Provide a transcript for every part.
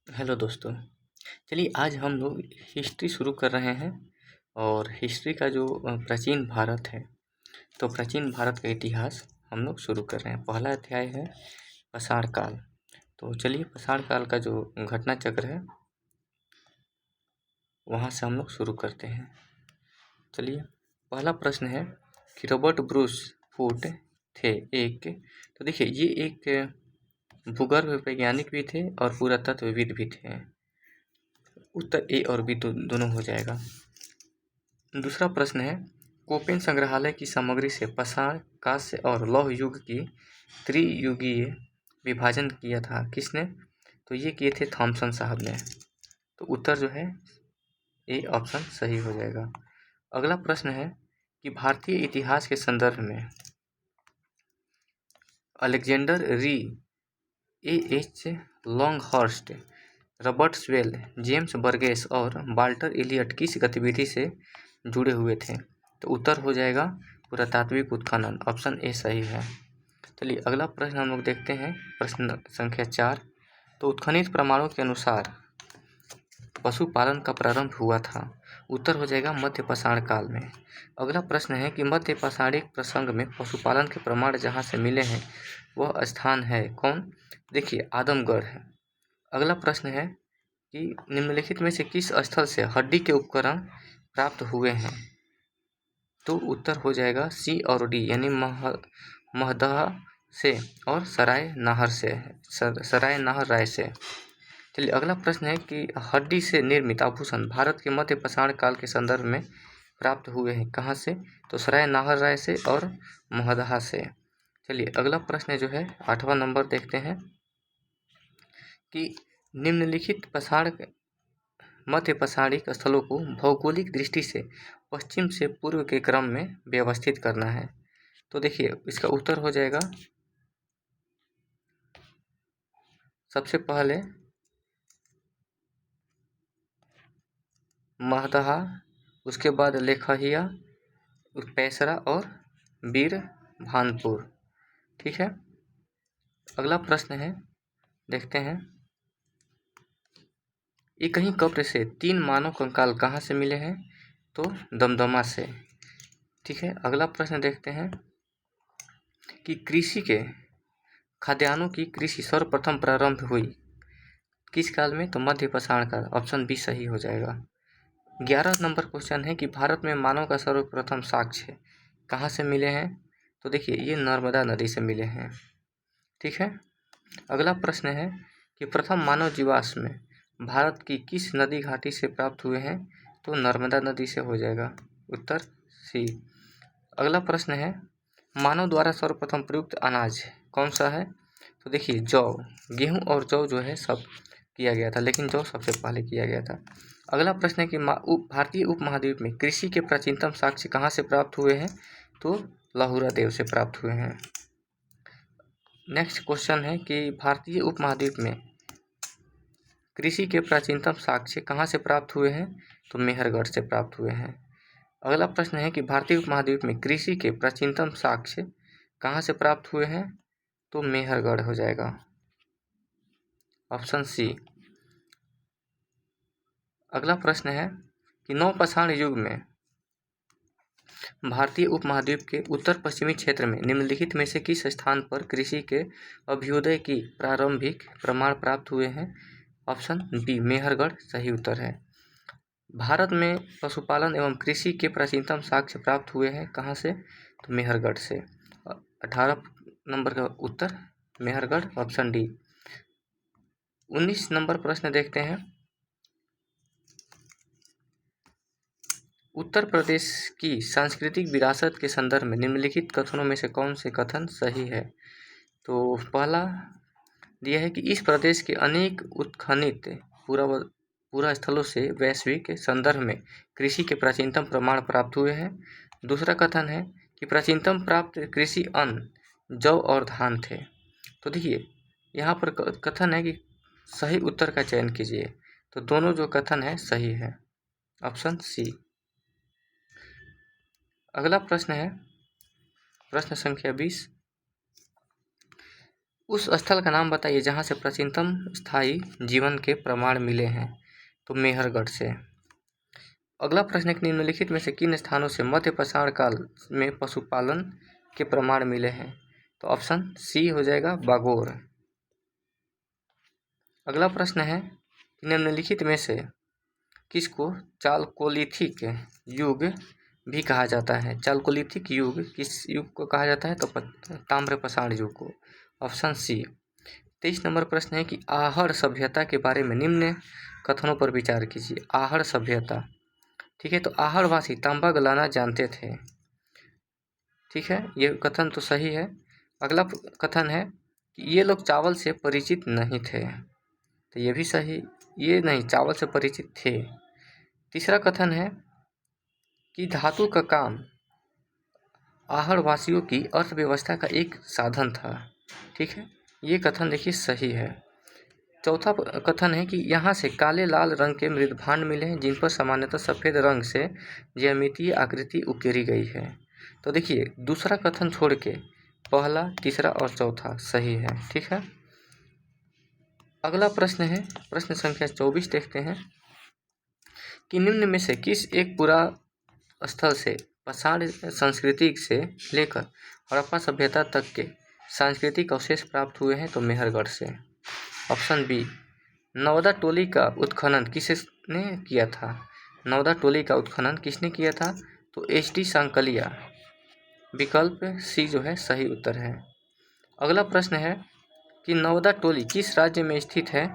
Hello दोस्तों। चलिए आज हम लोग हिस्ट्री शुरू कर रहे हैं और हिस्ट्री का जो प्राचीन भारत है, तो प्राचीन भारत का इतिहास हम लोग शुरू कर रहे हैं। पहला अध्याय है पाषाण काल। तो चलिए पाषाण काल का जो घटना चक्र है वहाँ से हम लोग शुरू करते हैं। चलिए पहला प्रश्न है कि रॉबर्ट ब्रूस फूट थे एक, तो देखिए ये एक भूगर्भ वैज्ञानिक भी थे और पुरातत्वविद भी थे। उत्तर ए और बी दोनों हो जाएगा। दूसरा प्रश्न है कोपेन संग्रहालय की सामग्री से पाषाण, कांस्य और लौह युग की त्रियुगीय विभाजन किया था किसने? तो ये किए थे थॉमसन साहब ने। तो उत्तर जो है ए ऑप्शन सही हो जाएगा। अगला प्रश्न है कि भारतीय इतिहास के संदर्भ में Alexander Rea, A H Longhurst, Robert Sewell, James Burgess और वाल्टर इलियट किस गतिविधि से जुड़े हुए थे? तो उत्तर हो जाएगा पुरातात्विक उत्खनन, ऑप्शन ए सही है। चलिए अगला प्रश्न हम लोग देखते हैं, प्रश्न संख्या 4। तो उत्खनित प्रमाणों के अनुसार पशुपालन का प्रारंभ हुआ था। उत्तर हो जाएगा मध्य पाषाण काल में। अगला प्रश्न है कि मध्य पाषाणिक प्रसंग में पशुपालन के प्रमाण जहाँ से मिले हैं वह स्थान है कौन? देखिए आदमगढ़ है। अगला प्रश्न है कि निम्नलिखित में से किस स्थल से हड्डी के उपकरण प्राप्त हुए हैं? तो उत्तर हो जाएगा सी और डी, यानी महदह से और सराय नाहर से, सराय नाहर राय से। चलिए अगला प्रश्न है कि हड्डी से निर्मित आभूषण भारत के मध्य पाषाण काल के संदर्भ में प्राप्त हुए हैं कहाँ से? तो सराय नाहर राय से और महदहा से। चलिए अगला प्रश्न जो है 8वां नंबर देखते हैं कि निम्नलिखित मध्य पाषाणिक स्थलों को भौगोलिक दृष्टि से पश्चिम से पूर्व के क्रम में व्यवस्थित करना है। तो देखिए इसका उत्तर हो जाएगा सबसे पहले महदहा, उसके बाद लेखहिया, पैसरा और वीर भानपुर। ठीक है। अगला प्रश्न है देखते हैं, ये कहीं कब्र से 3 मानव कंकाल कहाँ से मिले हैं? तो दमदमा से। ठीक है। अगला प्रश्न देखते हैं कि कृषि के खाद्यान्नों की कृषि सर्वप्रथम प्रारंभ हुई किस काल में? तो मध्य पाषाण काल, ऑप्शन बी सही हो जाएगा। 11 नंबर क्वेश्चन है कि भारत में मानव का सर्वप्रथम साक्ष्य कहाँ से मिले हैं? तो देखिए ये नर्मदा नदी से मिले हैं। ठीक है। अगला प्रश्न है कि प्रथम मानव जीवाश्म भारत की किस नदी घाटी से प्राप्त हुए हैं? तो नर्मदा नदी से हो जाएगा, उत्तर सी। अगला प्रश्न है मानव द्वारा सर्वप्रथम प्रयुक्त अनाज कौन सा है? तो देखिए जौ, गेहूं और जौ जो है सब किया गया था, लेकिन जौ सबसे पहले किया गया था। अगला प्रश्न है कि भारतीय उपमहाद्वीप में कृषि के प्राचीनतम साक्ष्य कहाँ से प्राप्त हुए हैं? तो लाहुरा देव से प्राप्त हुए हैं। नेक्स्ट क्वेश्चन है कि भारतीय उपमहाद्वीप में कृषि के प्राचीनतम साक्ष्य कहाँ से प्राप्त हुए हैं? तो मेहरगढ़ से प्राप्त हुए हैं। अगला प्रश्न है कि भारतीय उपमहाद्वीप में कृषि के प्राचीनतम साक्ष्य कहाँ से प्राप्त हुए हैं? तो मेहरगढ़ हो जाएगा, ऑप्शन सी। अगला प्रश्न है कि नवपाषाण युग में भारतीय उपमहाद्वीप के उत्तर पश्चिमी क्षेत्र में निम्नलिखित में से किस स्थान पर कृषि के अभ्युदय की प्रारंभिक प्रमाण प्राप्त हुए हैं? ऑप्शन बी मेहरगढ़ सही उत्तर है। भारत में पशुपालन एवं कृषि के प्राचीनतम साक्ष्य प्राप्त हुए हैं कहाँ से? तो मेहरगढ़ से। 18 नंबर का उत्तर मेहरगढ़, ऑप्शन डी। 19 नंबर प्रश्न देखते हैं, उत्तर प्रदेश की सांस्कृतिक विरासत के संदर्भ में निम्नलिखित कथनों में से कौन से कथन सही है? तो पहला दिया है कि इस प्रदेश के अनेक उत्खनित पूरा स्थलों से वैश्विक संदर्भ में कृषि के प्राचीनतम प्रमाण प्राप्त हुए हैं। दूसरा कथन है कि प्राचीनतम प्राप्त कृषि अन्न जौ और धान थे। तो देखिए यहाँ पर कथन है कि सही उत्तर का चयन कीजिए, तो दोनों जो कथन है सही है, ऑप्शन सी। अगला प्रश्न है प्रश्न संख्या 20, उस स्थल का नाम बताइए जहाँ से प्राचीनतम स्थायी जीवन के प्रमाण मिले हैं। तो मेहरगढ़ से। अगला प्रश्न है कि निम्नलिखित में से किन स्थानों से मध्य पाषाण काल में पशुपालन के प्रमाण मिले हैं। तो ऑप्शन सी हो जाएगा बागोर। अगला प्रश्न है कि निम्नलिखित में से किसको चालकोलिथिक युग भी कहा जाता है। चालकोलिथिक युग किस युग को कहा जाता है। तो ताम्र पाषाण युग को। Option C. 23 नंबर प्रश्न है कि आहड़ सभ्यता के बारे में निम्न कथनों पर विचार कीजिए। आहड़ सभ्यता, ठीक है, तो आहड़वासी तांबा गलाना जानते थे, ठीक है, ये कथन तो सही है। अगला कथन है कि ये लोग चावल से परिचित नहीं थे, तो ये भी सही, ये नहीं, चावल से परिचित थे। तीसरा कथन है कि धातु का काम आहड़वासियों की अर्थव्यवस्था का एक साधन था, ठीक है, ये कथन देखिए सही है। चौथा कथन है कि यहाँ से काले लाल रंग के मृदभांड मिले हैं जिन पर सामान्यतः सफ़ेद रंग से ज्यामितीय आकृति उकेरी गई है। तो देखिए दूसरा कथन छोड़ के पहला, तीसरा और चौथा सही है, ठीक है। अगला प्रश्न है प्रश्न संख्या 24, देखते हैं कि निम्न में से किस एक पुरा स्थल से पाषाण संस्कृति से लेकर हड़प्पा सभ्यता तक के सांस्कृतिक अवशेष प्राप्त हुए हैं। तो मेहरगढ़ से। Option B. नवदा टोली का उत्खनन किसने किया था। नवदा टोली का उत्खनन किसने किया था। तो HD सांकलिया। विकल्प सी जो है सही उत्तर है। अगला प्रश्न है कि नवदा टोली किस राज्य में स्थित है।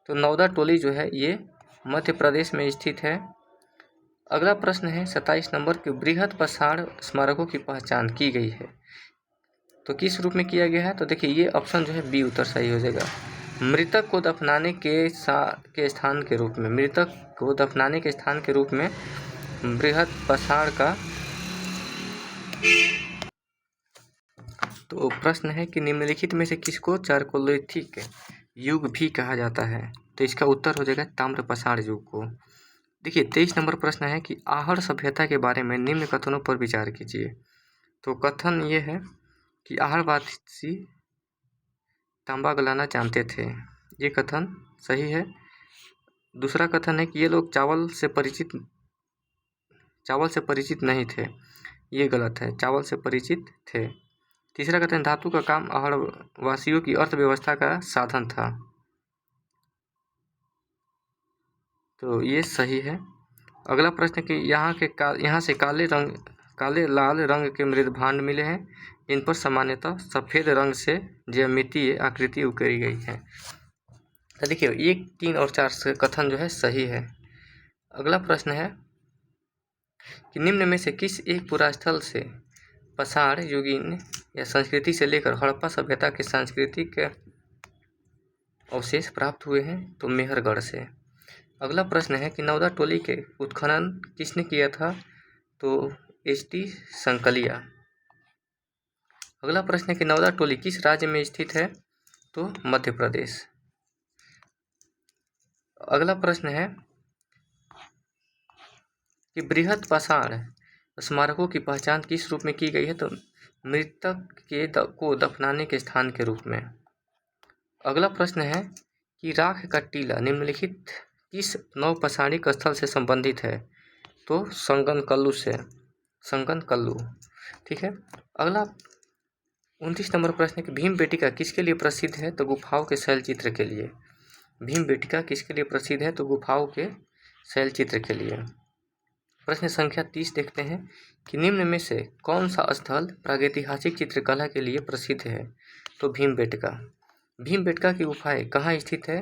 तो नवदा टोली जो है ये मध्य प्रदेश में स्थित है। अगला प्रश्न है 27 नंबर के बृहद पाषाण स्मारकों की पहचान की गई है, तो किस रूप में किया गया है। तो देखिए ये ऑप्शन जो है बी उत्तर सही हो जाएगा। मृतक को दफनाने के स्थान के रूप में, मृतक को दफनाने के स्थान के रूप में बृहद पाषाण का। तो प्रश्न है कि निम्नलिखित में से किसको चालकोलिथिक युग भी कहा जाता है। तो इसका उत्तर हो जाएगा ताम्र पाषाण युग को। देखिए 23 नंबर प्रश्न है कि आहड़ सभ्यता के बारे में निम्न कथनों पर विचार कीजिए। तो कथन ये है कि आहड़वासी तांबा गलाना जानते थे, ये कथन सही है। दूसरा कथन है कि ये लोग चावल से परिचित नहीं थे, ये गलत है, चावल से परिचित थे। तीसरा कथन धातु का काम आहड़वासियों की अर्थव्यवस्था का साधन था, तो ये सही है। अगला प्रश्न कि यहाँ से काले लाल रंग के मृदभांड मिले हैं इन पर सामान्यतः सफ़ेद रंग से ज्यामितीय आकृति उकेरी गई है। तो देखिए 1, 3 और 4 से कथन जो है सही है। अगला प्रश्न है कि निम्न में से किस एक पुरास्थल से पाषाण युगीन या संस्कृति से लेकर हड़प्पा सभ्यता के सांस्कृतिक अवशेष प्राप्त हुए हैं। तो मेहरगढ़ से। अगला प्रश्न है कि नवदा टोली के उत्खनन किसने किया था। तो HD सांकलिया। अगला प्रश्न है कि नवदा टोली किस राज्य में स्थित है। तो मध्य प्रदेश। अगला प्रश्न है कि बृहद पाषाण स्मारकों की पहचान किस रूप में की गई है। तो मृतक को दफनाने के स्थान के रूप में। अगला प्रश्न है कि राख का टीला निम्नलिखित किस नवपाषाणिक स्थल से संबंधित है। तो संगनकल्लू से, संगनकल्लू, ठीक है। अगला 29 नंबर प्रश्न है कि भीमबेटिका किसके लिए प्रसिद्ध है। तो गुफाओं के शैलचित्र के लिए। भीमबेटिका किसके लिए प्रसिद्ध है। तो गुफाओं के शैलचित्र के लिए। प्रश्न संख्या 30 देखते हैं कि निम्न में से कौन सा स्थल प्रागैतिहासिक चित्रकला के लिए प्रसिद्ध है। तो भीमबेटका। भीमबेटका की गुफाएं कहाँ स्थित है।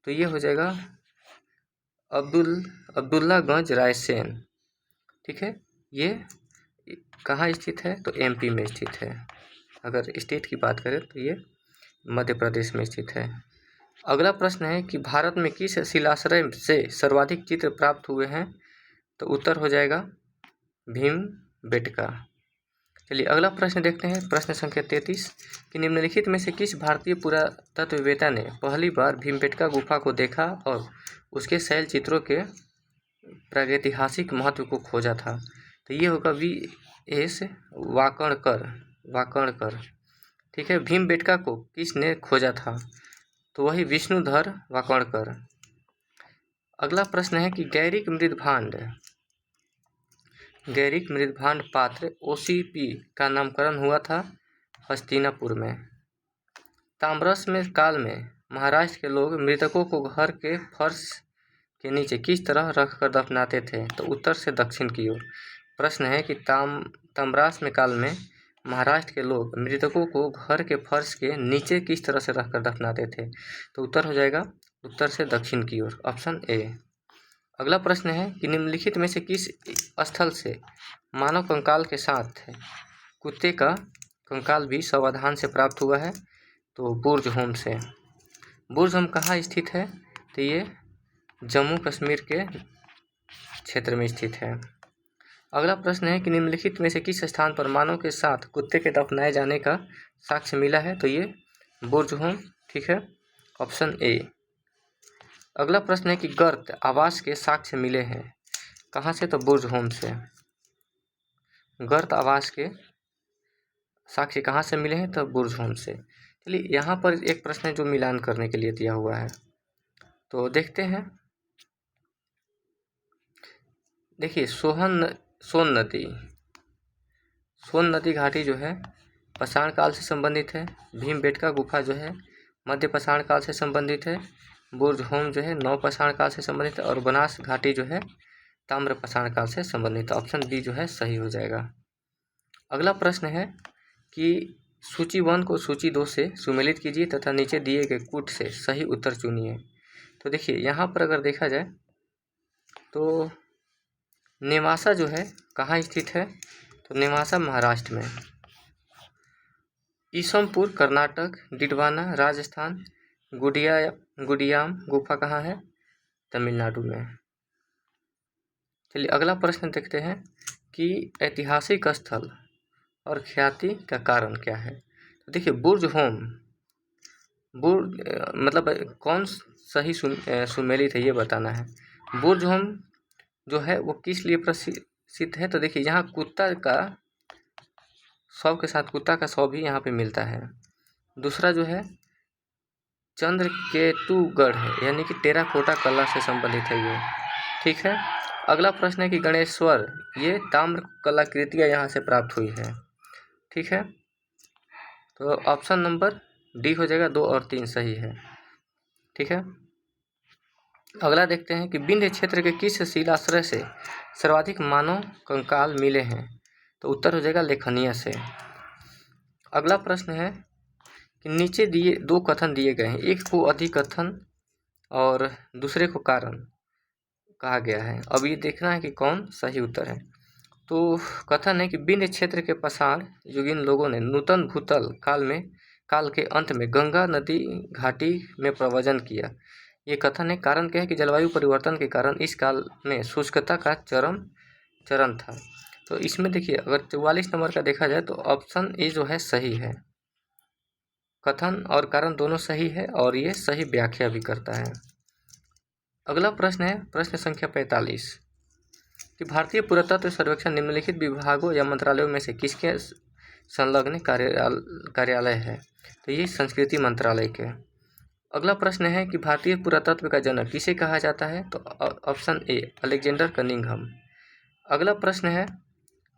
तो ये हो जाएगा अब्दुल्लागंज रायसेन, ठीक है। ये कहाँ स्थित है। तो MP में स्थित है। अगर स्टेट की बात करें तो ये मध्य प्रदेश में स्थित है। अगला प्रश्न है कि भारत में किस शिलाश्रय से सर्वाधिक चित्र प्राप्त हुए हैं। तो उत्तर हो जाएगा भीमबेटका। चलिए अगला प्रश्न देखते हैं प्रश्न संख्या 33 कि निम्नलिखित में से किस भारतीय पुरातत्ववेत्ता ने पहली बार भीमबेटका गुफा को देखा और उसके शैल चित्रों के प्रागैतिहासिक महत्व को खोजा था। तो ये होगा VS वाकणकर, ठीक है। भीमबेटका को किसने खोजा था? तो वही विष्णुधर वाकणकर। अगला प्रश्न है कि गैरिक मृदभांड पात्र OCP का नामकरण हुआ था हस्तिनापुर में। ताम्रस में काल में महाराष्ट्र के लोग मृतकों को घर के फर्श के नीचे किस तरह रखकर दफनाते थे? तो उत्तर से दक्षिण की ओर। प्रश्न है कि ताम्रास में काल में महाराष्ट्र के लोग मृतकों को घर के फर्श के नीचे किस तरह से रखकर दफनाते थे? तो उत्तर हो जाएगा उत्तर से दक्षिण की ओर, ऑप्शन ए। अगला प्रश्न है कि निम्नलिखित में से किस स्थल से मानव कंकाल के साथ कुत्ते का कंकाल भी सावधान से प्राप्त हुआ है? तो बुर्ज होम से। बुर्ज होम कहाँ स्थित है? तो ये जम्मू कश्मीर के क्षेत्र में स्थित है। अगला प्रश्न है कि निम्नलिखित में से किस स्थान पर मानव के साथ कुत्ते के दफनाए जाने का साक्ष्य मिला है? तो ये बुर्ज होम, ठीक है, ऑप्शन ए। अगला प्रश्न है कि गर्त आवास के साक्ष्य मिले हैं कहाँ से? तो बुर्ज होम से। गर्त आवास के साक्ष्य कहाँ से मिले हैं? तो बुर्ज होम से। चलिए यहाँ पर एक प्रश्न है जो मिलान करने के लिए दिया हुआ है, तो देखते हैं। देखिए सोन नदी घाटी जो है पाषाण काल से संबंधित है। भीमबेटका गुफा जो है मध्य पाषाण काल से संबंधित है। बुर्ज होम जो है नव पाषाण काल से संबंधित है। और बनास घाटी जो है ताम्र पाषाण काल से संबंधित। ऑप्शन बी जो है सही हो जाएगा। अगला प्रश्न है कि सूची 1 को सूची 2 से सुमेलित कीजिए तथा नीचे दिए गए कूट से सही उत्तर चुनिए। तो देखिए यहाँ पर अगर देखा जाए तो नेवासा जो है कहाँ स्थित है? तो नेवासा महाराष्ट्र में। ईसमपुर कर्नाटक, डिडवाना राजस्थान, गुडियाम गुफा कहाँ है? तमिलनाडु में। चलिए अगला प्रश्न देखते हैं कि ऐतिहासिक स्थल और ख्याति का कारण क्या है? तो देखिए बुर्ज मतलब कौन सही सुमेलित है ये बताना है। बुर्ज होम जो है वो किस लिए प्रसिद्ध है? तो देखिए यहाँ कुत्ता का शव के साथ कुत्ता का शव भी यहाँ पे मिलता है। दूसरा जो है चंद्रकेतुगढ़ है, यानी कि टेराकोटा कला से संबंधित है ये, ठीक है। अगला प्रश्न है कि गणेश्वर, ये ताम्र कलाकृतियाँ यहाँ से प्राप्त हुई है, ठीक है। तो ऑप्शन नंबर डी हो जाएगा, 2 और 3 सही है, ठीक है। अगला देखते हैं कि विंध्य क्षेत्र के किस शिलाश्रय से सर्वाधिक मानव कंकाल मिले हैं? तो उत्तर हो जाएगा लेखनिया से। अगला प्रश्न है कि नीचे दिए 2 कथन दिए गए हैं, एक को अधिकथन और दूसरे को कारण कहा गया है। अब ये देखना है कि कौन सही उत्तर है। तो कथन है कि विंध्य क्षेत्र के पाषाण युगीन लोगों ने नूतन भूतल काल के अंत में गंगा नदी घाटी में प्रव्रजन किया। ये कथन है। कारण क्या है कि जलवायु परिवर्तन के कारण इस काल में शुष्कता का चरण था। तो इसमें देखिए अगर 44 नंबर का देखा जाए तो ऑप्शन ए जो है सही है। कथन और कारण दोनों सही है और ये सही व्याख्या भी करता है। अगला प्रश्न है प्रश्न संख्या 45 कि भारतीय पुरातत्व सर्वेक्षण निम्नलिखित विभागों या मंत्रालयों में से किसके संलग्न कार्यालय है? तो ये संस्कृति मंत्रालय के। अगला प्रश्न है कि भारतीय पुरातत्व का जनक किसे कहा जाता है? तो ऑप्शन ए अलेक्जेंडर कनिंघम। अगला प्रश्न है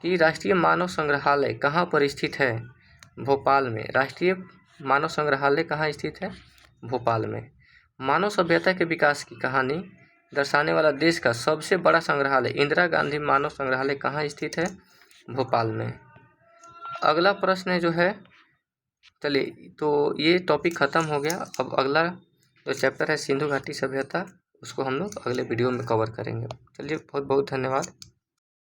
कि राष्ट्रीय मानव संग्रहालय कहाँ पर स्थित है? भोपाल में। राष्ट्रीय मानव संग्रहालय कहाँ स्थित है? भोपाल में। मानव सभ्यता के विकास की कहानी दर्शाने वाला देश का सबसे बड़ा संग्रहालय इंदिरा गांधी मानव संग्रहालय कहाँ स्थित है? भोपाल में। अगला प्रश्न जो है, चलिए तो ये टॉपिक ख़त्म हो गया। अब अगला जो चैप्टर है सिंधु घाटी सभ्यता, उसको हम लोग अगले वीडियो में कवर करेंगे। चलिए बहुत बहुत धन्यवाद।